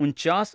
49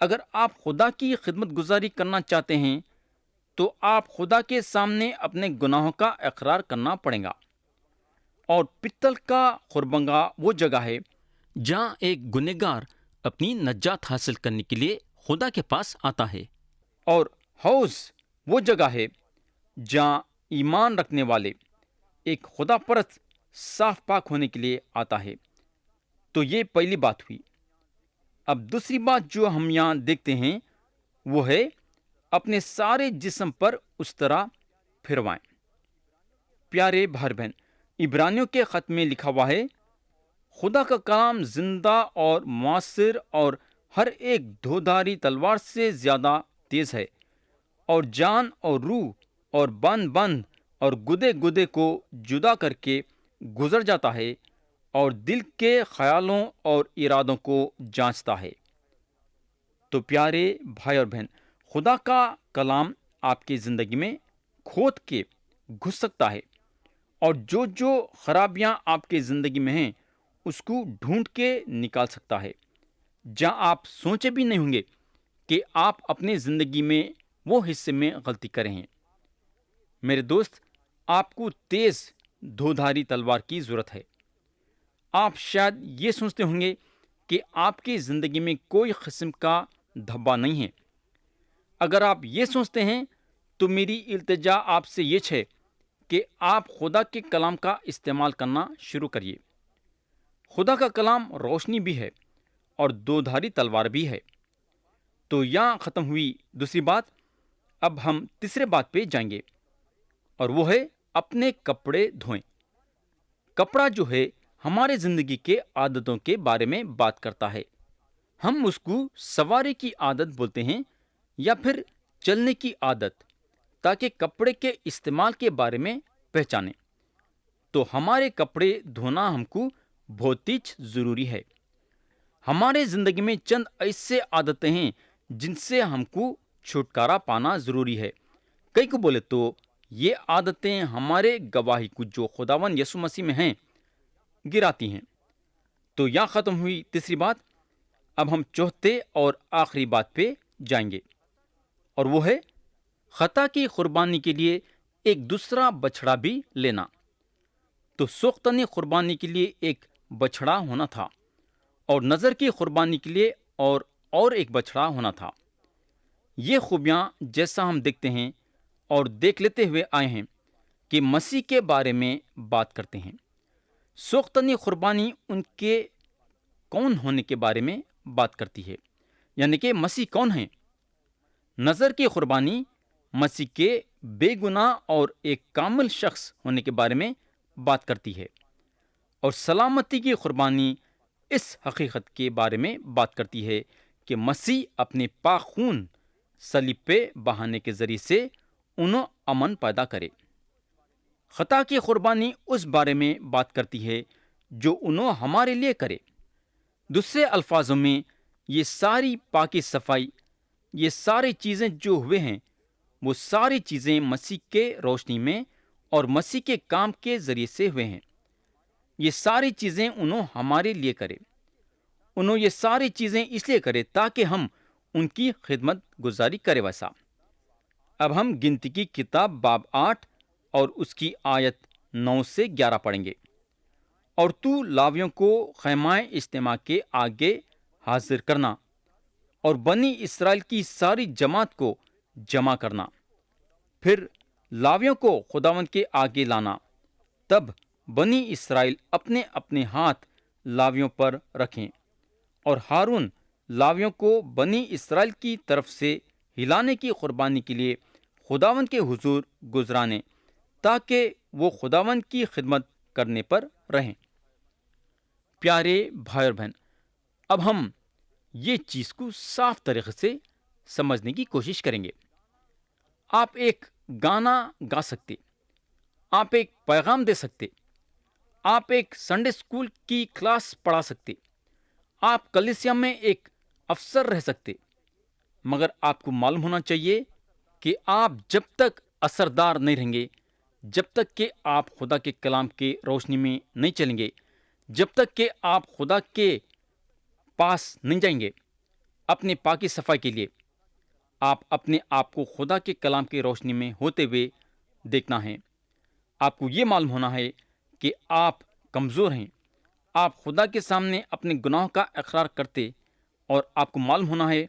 اگر آپ خدا کی خدمت گزاری کرنا چاہتے ہیں تو آپ خدا کے سامنے اپنے گناہوں کا اقرار کرنا پڑے گا۔ اور پتل کا خربنگا وہ جگہ ہے جہاں ایک گنہگار اپنی نجات حاصل کرنے کے لیے خدا کے پاس آتا ہے، اور حوض وہ جگہ ہے جہاں ایمان رکھنے والے ایک خدا پرست صاف پاک ہونے کے لیے آتا ہے۔ تو یہ پہلی بات ہوئی۔ اب دوسری بات جو ہم یہاں دیکھتے ہیں وہ ہے اپنے سارے جسم پر اس طرح پھروائیں۔ پیارے بھائی بہن، عبرانیوں کے خط میں لکھا ہوا ہے، خدا کا کلام زندہ اور مؤثر اور ہر ایک دھودھاری تلوار سے زیادہ تیز ہے، اور جان اور روح اور بند اور گدے گدے کو جدا کر کے گزر جاتا ہے، اور دل کے خیالوں اور ارادوں کو جانچتا ہے۔ تو پیارے بھائی اور بہن، خدا کا کلام آپ کی زندگی میں کھود کے گھس سکتا ہے، اور جو خرابیاں آپ کی زندگی میں ہیں اس کو ڈھونڈ کے نکال سکتا ہے، جہاں آپ سوچے بھی نہیں ہوں گے کہ آپ اپنی زندگی میں وہ حصے میں غلطی کرے ہیں۔ میرے دوست، آپ کو تیز دھودھاری تلوار کی ضرورت ہے۔ آپ شاید یہ سوچتے ہوں گے کہ آپ کی زندگی میں کوئی قسم کا دھبا نہیں ہے۔ اگر آپ یہ سوچتے ہیں تو میری التجا آپ سے یہ ہے کہ آپ خدا کے کلام کا استعمال کرنا شروع کریے۔ خدا کا کلام روشنی بھی ہے اور دودھاری تلوار بھی ہے۔ تو یہاں ختم ہوئی دوسری بات۔ اب ہم تیسرے بات پہ جائیں گے، اور وہ ہے اپنے کپڑے دھوئیں۔ کپڑا جو ہے ہمارے زندگی کے عادتوں کے بارے میں بات کرتا ہے۔ ہم اس کو سواری کی عادت بولتے ہیں یا پھر چلنے کی عادت، تاکہ کپڑے کے استعمال کے بارے میں پہچانیں۔ تو ہمارے کپڑے دھونا ہم کو بہت ہی ضروری ہے۔ ہمارے زندگی میں چند ایسے عادتیں ہیں جن سے ہم کو چھٹکارا پانا ضروری ہے۔ کئی کو بولے تو یہ عادتیں ہمارے گواہی کو جو خداوند یسوع مسیح میں ہیں گراتی ہیں۔ تو یہاں ختم ہوئی تیسری بات۔ اب ہم چوتھے اور آخری بات پہ جائیں گے، اور وہ ہے خطا کی قربانی کے لیے ایک دوسرا بچڑا بھی لینا۔ تو سوختنی قربانی کے لیے ایک بچڑا ہونا تھا، اور نظر کی قربانی کے لیے اور ایک بچڑا ہونا تھا۔ یہ خوبیاں جیسا ہم دیکھتے ہیں اور دیکھ لیتے ہوئے آئے ہیں کہ مسیح کے بارے میں بات کرتے ہیں۔ سوختنی قربانی ان کے کون ہونے کے بارے میں بات کرتی ہے، یعنی کہ مسیح کون ہیں۔ نظر کی قربانی مسیح کے بے گناہ اور ایک کامل شخص ہونے کے بارے میں بات کرتی ہے، اور سلامتی کی قربانی اس حقیقت کے بارے میں بات کرتی ہے کہ مسیح اپنے پاک خون صلیب پہ بہانے کے ذریعے سے انہوں امن پیدا کرے۔ خطا کی قربانی اس بارے میں بات کرتی ہے جو انہوں ہمارے لیے کرے۔ دوسرے الفاظوں میں یہ ساری پاکی صفائی، یہ ساری چیزیں جو ہوئے ہیں وہ ساری چیزیں مسیح کے روشنی میں اور مسیح کے کام کے ذریعے سے ہوئے ہیں۔ یہ ساری چیزیں انہوں ہمارے لیے کرے۔ انہوں یہ ساری چیزیں اس لیے کرے تاکہ ہم ان کی خدمت گزاری کرے ویسا۔ اب ہم گنتی کی کتاب باب 8 اور اس کی آیت 9 سے 11 پڑھیں گے۔ اور تو لاویوں کو خیمہ اجتماع کے آگے حاضر کرنا، اور بنی اسرائیل کی ساری جماعت کو جمع کرنا، پھر لاویوں کو خداوند کے آگے لانا۔ تب بنی اسرائیل اپنے اپنے ہاتھ لاویوں پر رکھیں، اور ہارون لاویوں کو بنی اسرائیل کی طرف سے ہلانے کی قربانی کے لیے خداوند کے حضور گزرانے، تاکہ وہ خداوند کی خدمت کرنے پر رہیں۔ پیارے بھائی اور بہن، اب ہم یہ چیز کو صاف طریقے سے سمجھنے کی کوشش کریں گے۔ آپ ایک گانا گا سکتے، آپ ایک پیغام دے سکتے، آپ ایک سنڈے اسکول کی کلاس پڑھا سکتے، آپ کلیسیا میں ایک افسر رہ سکتے، مگر آپ کو معلوم ہونا چاہیے کہ آپ جب تک اثردار نہیں رہیں گے، جب تک کہ آپ خدا کے کلام کے روشنی میں نہیں چلیں گے، جب تک کہ آپ خدا کے پاس نہیں جائیں گے، اپنے پاکی صفائی کے لیے آپ اپنے آپ کو خدا کے کلام کی روشنی میں ہوتے ہوئے دیکھنا ہے۔ آپ کو یہ معلوم ہونا ہے کہ آپ کمزور ہیں۔ آپ خدا کے سامنے اپنے گناہوں کا اقرار کرتے اور آپ کو معلوم ہونا ہے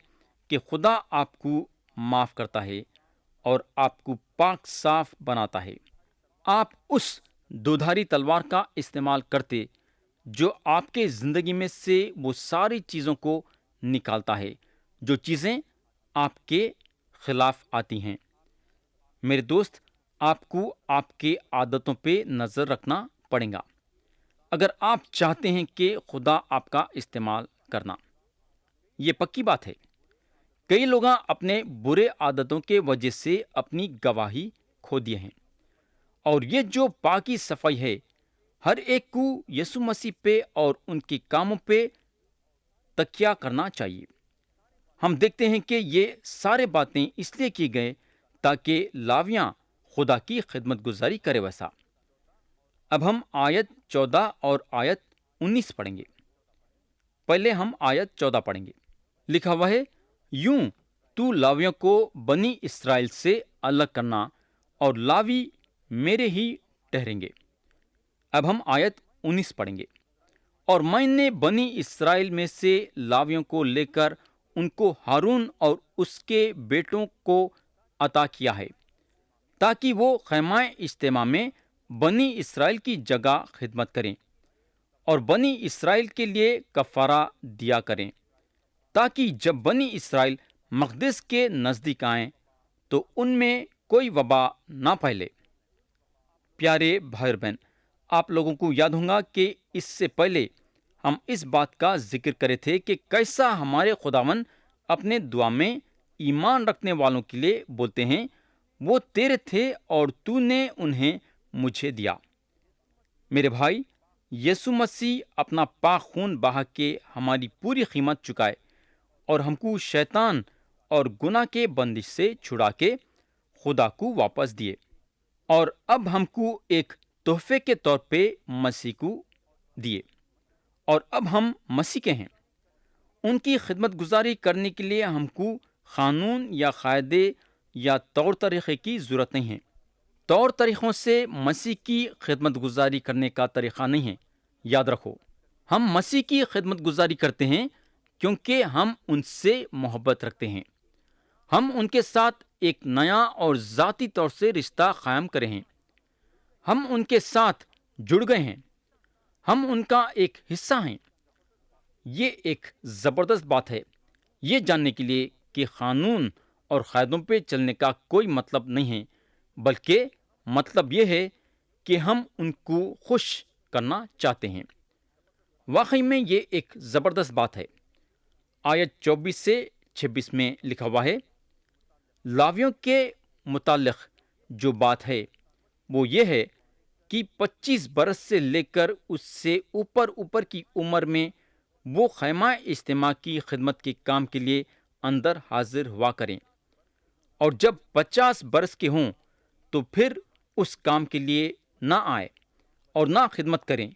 کہ خدا آپ کو معاف کرتا ہے اور آپ کو پاک صاف بناتا ہے۔ آپ اس دودھاری تلوار کا استعمال کرتے جو آپ کے زندگی میں سے وہ ساری چیزوں کو نکالتا ہے جو چیزیں آپ کے خلاف آتی ہیں۔ میرے دوست، آپ کو آپ کے عادتوں پہ نظر رکھنا پڑے گا اگر آپ چاہتے ہیں کہ خدا آپ کا استعمال کرنا۔ یہ پکی بات ہے۔ کئی لوگ اپنے برے عادتوں کے وجہ سے اپنی گواہی کھو دیے ہیں، اور یہ جو پاکی صفائی ہے، ہر ایک کو یسوع مسیح پہ اور ان کے کاموں پہ تکیہ کرنا چاہیے۔ ہم دیکھتے ہیں کہ یہ سارے باتیں اس لیے کی گئے تاکہ لاویاں خدا کی خدمت گزاری کرے ویسا۔ اب ہم آیت 14 اور آیت 19 پڑھیں گے۔ پہلے ہم آیت 14 پڑھیں گے۔ لکھا ہوا ہے، یوں تو لاویوں کو بنی اسرائیل سے الگ کرنا، اور لاوی میرے ہی ٹھہریں گے۔ اب ہم آیت 19 پڑھیں گے۔ اور میں نے بنی اسرائیل میں سے لاویوں کو لے کر ان کو ہارون اور اس کے بیٹوں کو عطا کیا ہے، تاکہ وہ خیمہ اجتماع میں بنی اسرائیل کی جگہ خدمت کریں اور بنی اسرائیل کے لیے کفارہ دیا کریں، تاکہ جب بنی اسرائیل مقدس کے نزدیک آئیں تو ان میں کوئی وبا نہ پھیلے۔ پیارے بھائی اور بہن، آپ لوگوں کو یاد ہوگا کہ اس سے پہلے ہم اس بات کا ذکر کرے تھے کہ کیسا ہمارے خداوند اپنے دعا میں ایمان رکھنے والوں کے لیے بولتے ہیں، وہ تیرے تھے اور تو نے انہیں مجھے دیا۔ میرے بھائی، یسوع مسیح اپنا پاک خون بہا کے ہماری پوری قیمت چکائے اور ہم کو شیطان اور گناہ کے بندش سے چھڑا کے خدا کو واپس دیے، اور اب ہم کو ایک تحفے کے طور پہ مسیح کو دیے، اور اب ہم مسیح کے ہیں۔ ان کی خدمت گزاری کرنے کے لیے ہم کو قانون یا قاعدے یا طور طریقے کی ضرورت نہیں ہے۔ طور طریقوں سے مسیح کی خدمت گزاری کرنے کا طریقہ نہیں ہے۔ یاد رکھو، ہم مسیح کی خدمت گزاری کرتے ہیں کیونکہ ہم ان سے محبت رکھتے ہیں۔ ہم ان کے ساتھ ایک نیا اور ذاتی طور سے رشتہ قائم کرے ہیں۔ ہم ان کے ساتھ جڑ گئے ہیں۔ ہم ان کا ایک حصہ ہیں۔ یہ ایک زبردست بات ہے، یہ جاننے کے لیے کہ قانون اور قاعدوں پہ چلنے کا کوئی مطلب نہیں ہے، بلکہ مطلب یہ ہے کہ ہم ان کو خوش کرنا چاہتے ہیں۔ واقعی میں یہ ایک زبردست بات ہے۔ آیت 24 سے 26 میں لکھا ہوا ہے، لاویوں کے متعلق جو بات ہے وہ یہ ہے کہ 25 برس سے لے کر اس سے اوپر کی عمر میں وہ خیمہ اجتماع کی خدمت کے کام کے لیے اندر حاضر ہوا کریں، اور جب 50 برس کے ہوں تو پھر اس کام کے لیے نہ آئے اور نہ خدمت کریں،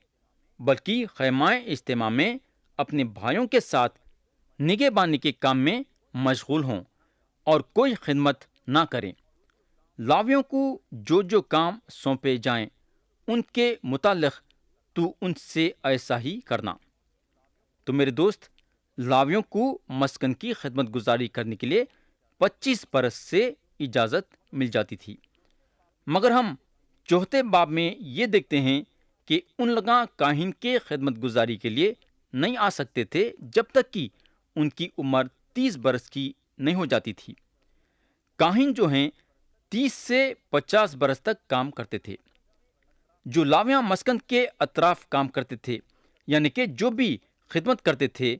بلکہ خیمہ اجتماع میں اپنے بھائیوں کے ساتھ نگہبانی کے کام میں مشغول ہوں اور کوئی خدمت نہ کریں۔ لاویوں کو جو کام سونپے جائیں ان کے متعلق تو ان سے ایسا ہی کرنا۔ تو میرے دوست، لاویوں کو مسکن کی خدمت گزاری کرنے کے لیے 25 برس سے اجازت مل جاتی تھی، مگر ہم چوتھے باب میں یہ دیکھتے ہیں کہ ان لوگاں کاہن کے خدمت گزاری کے لیے نہیں آ سکتے تھے جب تک کہ ان کی عمر 30 برس کی نہیں ہو جاتی تھی۔ کاہن جو ہیں 30 سے 50 برس تک کام کرتے تھے۔ جو لاویاں مسکن کے اطراف کام کرتے تھے، یعنی کہ جو بھی خدمت کرتے تھے،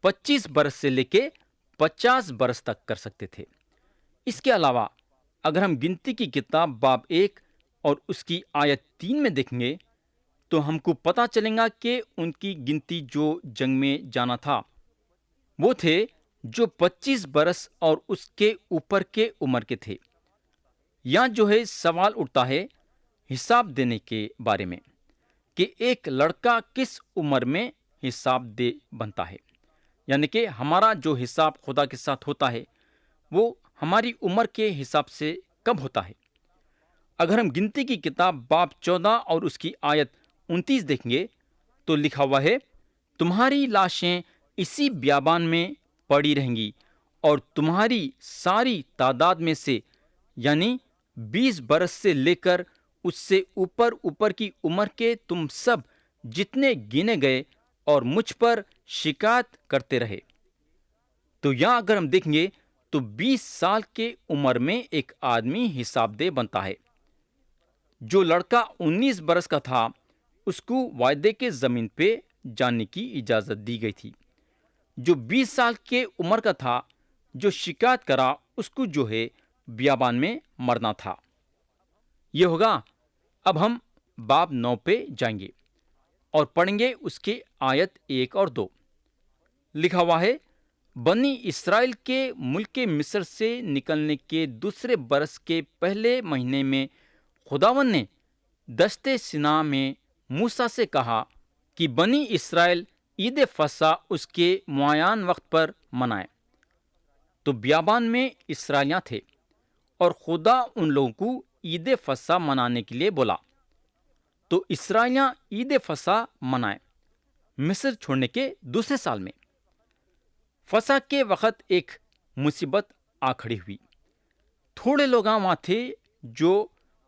25 برس سے لے کے 50 برس تک کر سکتے تھے۔ اس کے علاوہ اگر ہم گنتی کی کتاب باب 1 اور اس کی آیت 3 میں دیکھیں گے تو ہم کو پتا چلے گا کہ ان کی گنتی جو جنگ میں جانا تھا وہ تھے جو 25 برس اور اس کے اوپر کے عمر کے تھے۔ یہاں جو ہے سوال اٹھتا ہے حساب دینے کے بارے میں کہ ایک لڑکا کس عمر میں حساب دے بنتا ہے، یعنی کہ ہمارا جو حساب خدا کے ساتھ ہوتا ہے وہ ہماری عمر کے حساب سے کب ہوتا ہے؟ اگر ہم گنتی کی کتاب باب 14 اور اس کی آیت 29 دیکھیں گے تو لکھا ہوا ہے، تمہاری لاشیں اسی بیابان میں پڑی رہیں گی، اور تمہاری ساری تعداد میں سے، یعنی 20 برس سے لے کر اس سے اوپر اوپر کی عمر کے تم سب جتنے گنے گئے اور مجھ پر شکایت کرتے رہے۔ تو یہاں اگر ہم دیکھیں گے تو 20 سال کے عمر میں ایک آدمی حساب دہ بنتا ہے۔ جو لڑکا 19 برس کا تھا اس کو وعدے کے زمین پہ جانے کی اجازت دی گئی تھی۔ جو 20 سال کے عمر کا تھا، جو شکایت کرا، اس کو جو ہے بیابان میں مرنا تھا۔ یہ ہوگا۔ اب ہم باب 9 پہ جائیں گے اور پڑھیں گے اس کے آیت 1 اور 2۔ لکھا ہوا ہے، بنی اسرائیل کے ملک مصر سے نکلنے کے دوسرے برس کے پہلے مہینے میں خداوند نے دشت سینا میں موسیٰ سے کہا کہ بنی اسرائیل عید فصح اس کے معین وقت پر منائے۔ تو بیابان میں اسرائیلیاں تھے اور خدا ان لوگوں کو عید فصح منانے کے لیے بولا۔ تو اسرائیلیاں عید فصح منائے مصر چھوڑنے کے دوسرے سال میں۔ فصح کے وقت ایک مصیبت آ کھڑی ہوئی۔ تھوڑے لوگ وہاں تھے جو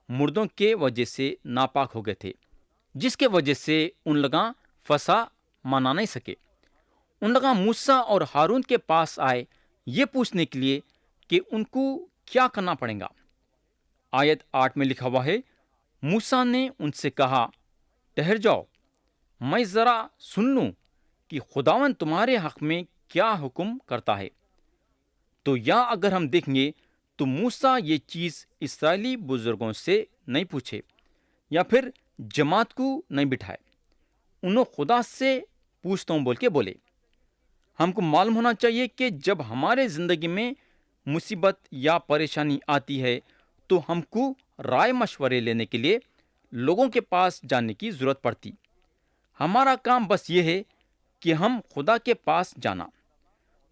مردوں کے وجہ سے ناپاک ہو گئے تھے، جس کے وجہ سے ان لوگ فصح منا نہیں سکے۔ ان لوگ موسیٰ اور ہارون کے پاس آئے یہ پوچھنے کے لیے کہ ان کو کیا کرنا پڑے گا۔ آیت 8 میں لکھا ہوا ہے، موسیٰ نے ان سے کہا، ٹھہر جاؤ، میں ذرا سن لوں کہ خداوند تمہارے حق میں کیا حکم کرتا ہے۔ تو یہاں اگر ہم دیکھیں گے تو موسیٰ یہ چیز اسرائیلی بزرگوں سے نہیں پوچھے یا پھر جماعت کو نہیں بٹھائے، انہوں خدا سے پوچھتا ہوں بول کے بولے۔ ہم کو معلوم ہونا چاہیے کہ جب ہمارے زندگی میں مصیبت یا پریشانی آتی ہے تو ہم کو رائے مشورے لینے کے لیے لوگوں کے پاس جانے کی ضرورت پڑتی۔ ہمارا کام بس یہ ہے کہ ہم خدا کے پاس جانا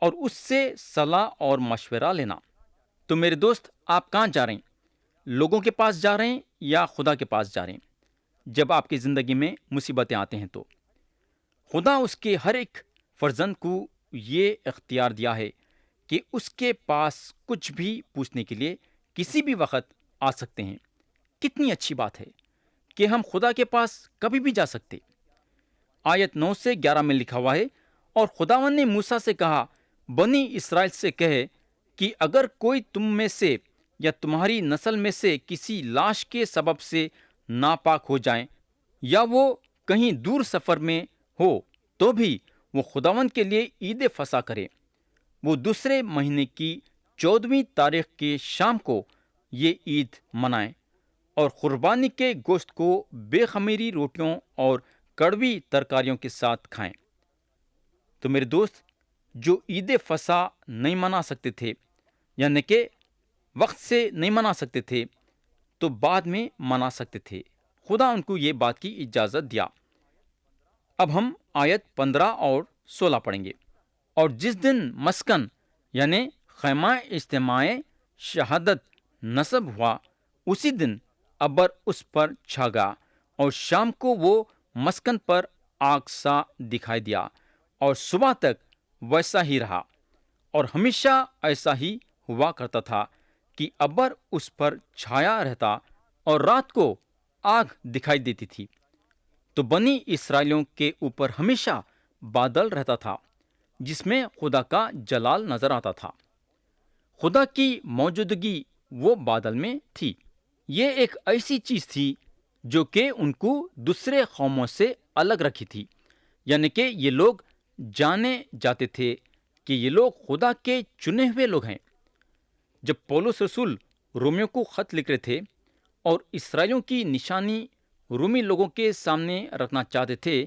اور اس سے صلاح اور مشورہ لینا۔ تو میرے دوست، آپ کہاں جا رہے ہیں؟ لوگوں کے پاس جا رہے ہیں یا خدا کے پاس جا رہے ہیں؟ جب آپ کی زندگی میں مصیبتیں آتے ہیں تو خدا اس کے ہر ایک فرزند کو یہ اختیار دیا ہے کہ اس کے پاس کچھ بھی پوچھنے کے لیے کسی بھی وقت آ سکتے ہیں۔ کتنی اچھی بات ہے کہ ہم خدا کے پاس کبھی بھی جا سکتے۔ آیت 9 سے 11 میں لکھا ہوا ہے، اور خداوند نے موسیٰ سے کہا، بنی اسرائیل سے کہے کہ اگر کوئی تم میں سے یا تمہاری نسل میں سے کسی لاش کے سبب سے ناپاک ہو جائیں یا وہ کہیں دور سفر میں ہو تو بھی وہ خداوند کے لیے عید فصح کرے۔ وہ دوسرے مہینے کی 14ویں تاریخ کی شام کو یہ عید منائیں اور قربانی کے گوشت کو بے خمیری روٹیوں اور کڑوی ترکاریوں کے ساتھ کھائیں۔ تو میرے دوست، جو عید فصح نہیں منا سکتے تھے، یعنی کہ وقت سے نہیں منا سکتے تھے، تو بعد میں منا سکتے تھے۔ خدا ان کو یہ بات کی اجازت دیا۔ اب ہم آیت 15 اور 16 پڑھیں گے۔ اور جس دن مسکن یعنی خیمہ اجتماع شہادت نصب ہوا، اسی دن ابر اس پر چھا گیا، اور شام کو وہ مسکن پر آگ سا دکھائی دیا، اور صبح تک ویسا ہی رہا، اور ہمیشہ ایسا ہی ہوا کرتا تھا کہ ابر اس پر چھایا رہتا اور رات کو آگ دکھائی دیتی تھی۔ تو بنی اسرائیلیوں کے اوپر ہمیشہ بادل رہتا تھا جس میں خدا کا جلال نظر آتا تھا۔ خدا کی موجودگی وہ بادل میں تھی۔ یہ ایک ایسی چیز تھی جو کہ ان کو دوسرے قوموں سے الگ رکھی تھی، یعنی کہ یہ لوگ جانے جاتے تھے کہ یہ لوگ خدا کے چنے ہوئے لوگ ہیں۔ جب پولس رسول رومیوں کو خط لکھ رہے تھے اور اسرائیلیوں کی نشانی رومی لوگوں کے سامنے رکھنا چاہتے تھے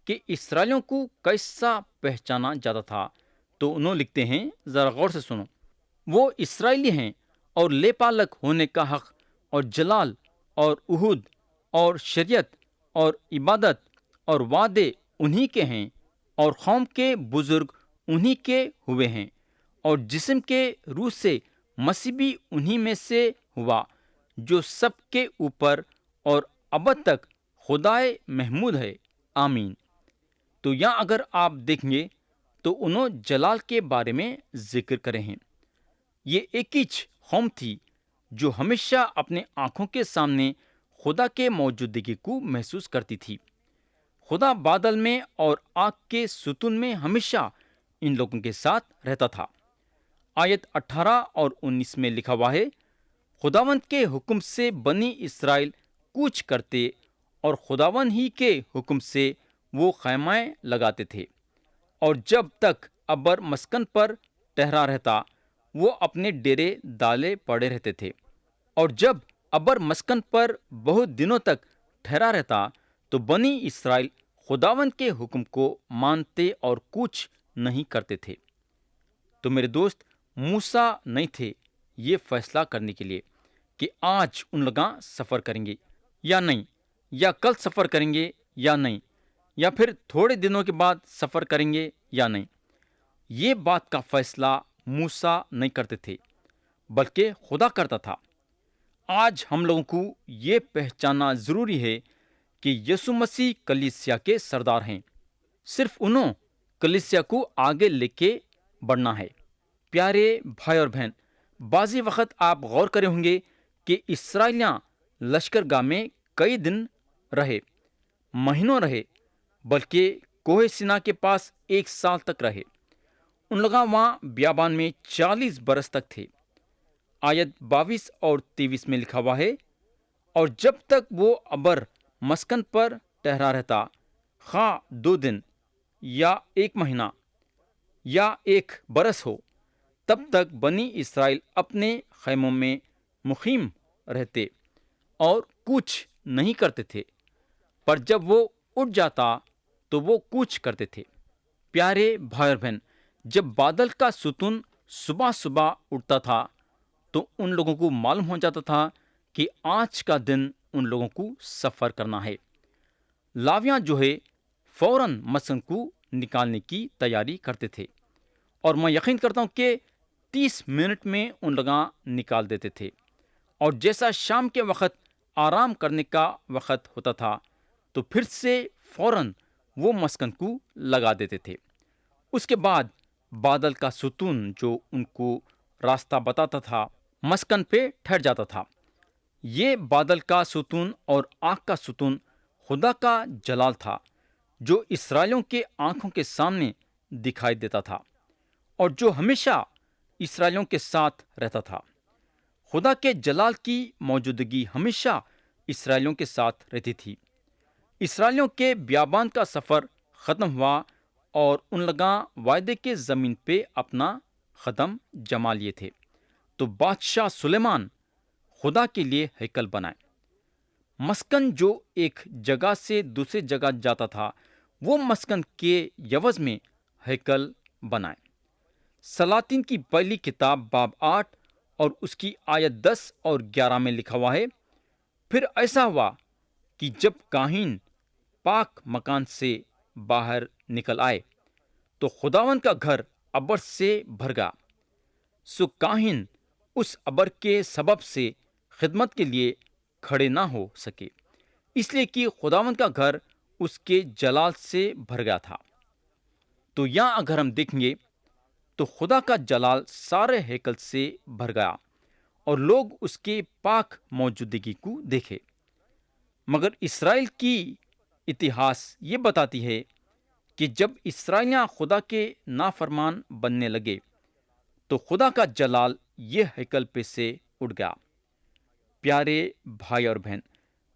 کہ اسرائیلیوں کو کیسا پہچانا جاتا تھا، تو انہوں لکھتے ہیں، ذرا غور سے سنو، وہ اسرائیلی ہیں اور لے پالک ہونے کا حق اور جلال اور عہد اور شریعت اور عبادت اور وعدے انہی کے ہیں، اور قوم کے بزرگ انہی کے ہوئے ہیں، اور جسم کے روح سے مسیح بھی انہی میں سے ہوا، جو سب کے اوپر اور ابد تک خدائے محمود ہے، آمین۔ تو یہاں اگر آپ دیکھیں گے تو انہوں جلال کے بارے میں ذکر کرے ہیں۔ یہ ایک ہی قوم تھی جو ہمیشہ اپنے آنکھوں کے سامنے خدا کے موجودگی کو محسوس کرتی تھی۔ خدا بادل میں اور آگ کے ستون میں ہمیشہ ان لوگوں کے ساتھ رہتا تھا۔ آیت 18 اور 19 میں لکھا ہوا ہے، خداوند کے حکم سے بنی اسرائیل کوچ کرتے اور خداوند ہی کے حکم سے وہ خیمہ لگاتے تھے، اور جب تک ابر مسکن پر ٹھہرا رہتا وہ اپنے ڈیرے ڈالے پڑے رہتے تھے، اور جب ابر مسکن پر بہت دنوں تک ٹھہرا رہتا تو بنی اسرائیل خداوند کے حکم کو مانتے اور کوچ نہیں کرتے تھے۔ تو میرے دوست، موسیٰ نہیں تھے یہ فیصلہ کرنے کے لیے کہ آج ان لوگاں سفر کریں گے یا نہیں، یا کل سفر کریں گے یا نہیں، یا پھر تھوڑے دنوں کے بعد سفر کریں گے یا نہیں۔ یہ بات کا فیصلہ موسیٰ نہیں کرتے تھے بلکہ خدا کرتا تھا۔ آج ہم لوگوں کو یہ پہچاننا ضروری ہے کہ یسوع مسیح کلیسیا کے سردار ہیں، صرف انہوں کلیسیا کو آگے لے کے بڑھنا ہے۔ پیارے بھائی اور بہن، بعضی وقت آپ غور کرے ہوں گے کہ اسرائیلیاں لشکر گاہ میں کئی دن رہے، مہینوں رہے، بلکہ کوہ سینا کے پاس 1 سال تک رہے۔ ان لوگ وہاں بیابان میں 40 برس تک تھے۔ آیت 22 اور 23 میں لکھا ہوا ہے، اور جب تک وہ ابر مسکن پر ٹھہرا رہتا، خواہ 2 دن یا 1 مہینہ یا 1 برس ہو، تب تک بنی اسرائیل اپنے خیموں میں مقیم رہتے اور کوچ نہیں کرتے تھے، پر جب وہ اٹھ جاتا تو وہ کوچ کرتے تھے۔ پیارے بھائی اور بہن، جب بادل کا ستون صبح صبح اٹھتا تھا تو ان لوگوں کو معلوم ہو جاتا تھا کہ آج کا دن ان لوگوں کو سفر کرنا ہے۔ لاویاں جو ہے فوراً مسکن کو نکالنے کی تیاری کرتے تھے، اور میں یقین کرتا ہوں کہ 30 منٹ میں ان لوگاں نکال دیتے تھے، اور جیسا شام کے وقت آرام کرنے کا وقت ہوتا تھا تو پھر سے فوراً وہ مسکن کو لگا دیتے تھے۔ اس کے بعد بادل کا ستون جو ان کو راستہ بتاتا تھا مسکن پہ ٹھہر جاتا تھا۔ یہ بادل کا ستون اور آگ کا ستون خدا کا جلال تھا جو اسرائیلیوں کے آنکھوں کے سامنے دکھائی دیتا تھا، اور جو ہمیشہ اسرائیلیوں کے ساتھ رہتا تھا۔ خدا کے جلال کی موجودگی ہمیشہ اسرائیلیوں کے ساتھ رہتی تھی۔ اسرائیلیوں کے بیابان کا سفر ختم ہوا اور ان لوگاں وعدے کے زمین پہ اپنا قدم جما لیے تھے، تو بادشاہ سلیمان خدا کے لیے ہیکل بنائے۔ مسکن جو ایک جگہ سے دوسری جگہ جاتا تھا، وہ مسکن کے عوض میں ہیکل بنائے۔ سلاطین کی پہلی کتاب باب 8 اور اس کی آیت 10 اور 11 میں لکھا ہوا ہے، پھر ایسا ہوا کہ جب کاہن پاک مکان سے باہر نکل آئے تو خداوند کا گھر ابر سے بھر گیا، سو کاہن اس ابر کے سبب سے خدمت کے لیے کھڑے نہ ہو سکے، اس لیے کہ خداوند کا گھر اس کے جلال سے بھر گیا تھا۔ تو یہاں اگر ہم دیکھیں گے تو خدا کا جلال سارے ہیکل سے بھر گیا اور لوگ اس کے پاک موجودگی کو دیکھے۔ مگر اسرائیل کی اتہاس یہ بتاتی ہے کہ جب اسرائیلیاں خدا کے نافرمان بننے لگے تو خدا کا جلال یہ ہیکل پہ سے اٹھ گیا۔ پیارے بھائی اور بہن،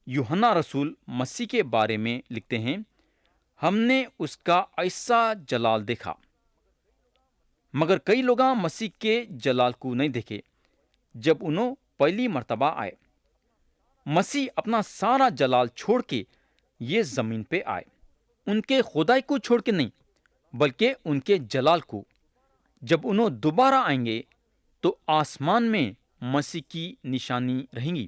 یوحنا رسول مسیح کے بارے میں لکھتے ہیں، ہم نے اس کا ایسا جلال دیکھا۔ مگر کئی لوگاں مسیح کے جلال کو نہیں دیکھے جب انہوں پہلی مرتبہ آئے۔ مسیح اپنا سارا جلال چھوڑ کے یہ زمین پہ آئے، ان کے خدائی کو چھوڑ کے نہیں بلکہ ان کے جلال کو۔ جب انہوں دوبارہ آئیں گے تو آسمان میں مسیح کی نشانی رہیں گی،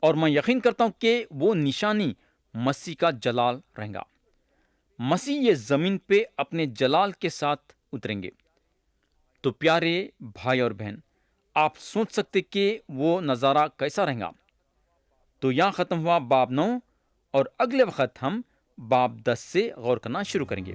اور میں یقین کرتا ہوں کہ وہ نشانی مسیح کا جلال رہیں گا۔ مسیح یہ زمین پہ اپنے جلال کے ساتھ اتریں گے۔ تو پیارے بھائی اور بہن، آپ سوچ سکتے کہ وہ نظارہ کیسا رہے گا۔ تو یہاں ختم ہوا باب 9، اور اگلے وقت ہم باب 10 سے غور کرنا شروع کریں گے۔